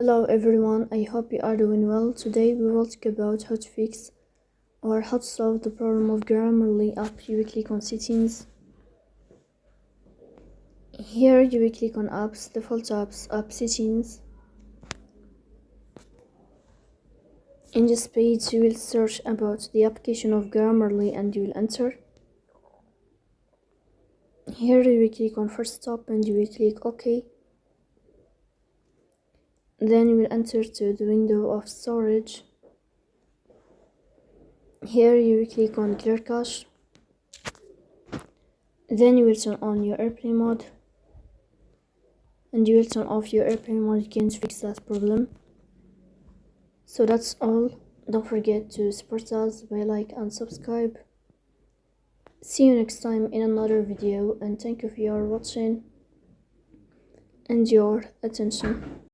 Hello everyone, I hope you are doing well. Today we will talk about how to fix or how to solve the problem of Grammarly app. You will click on settings. Here you will click on apps, default apps, app settings. In this page you will search about the application of Grammarly and you will enter. Here you will click on first stop and you will click OK. Then you will enter to the window of storage. Here you will click on clear cache. Then you will turn on your airplane mode. And you will turn off your airplane mode again to fix that problem. So that's all. Don't forget to support us by like and subscribe. See you next time in another video, and thank you for your watching and your attention.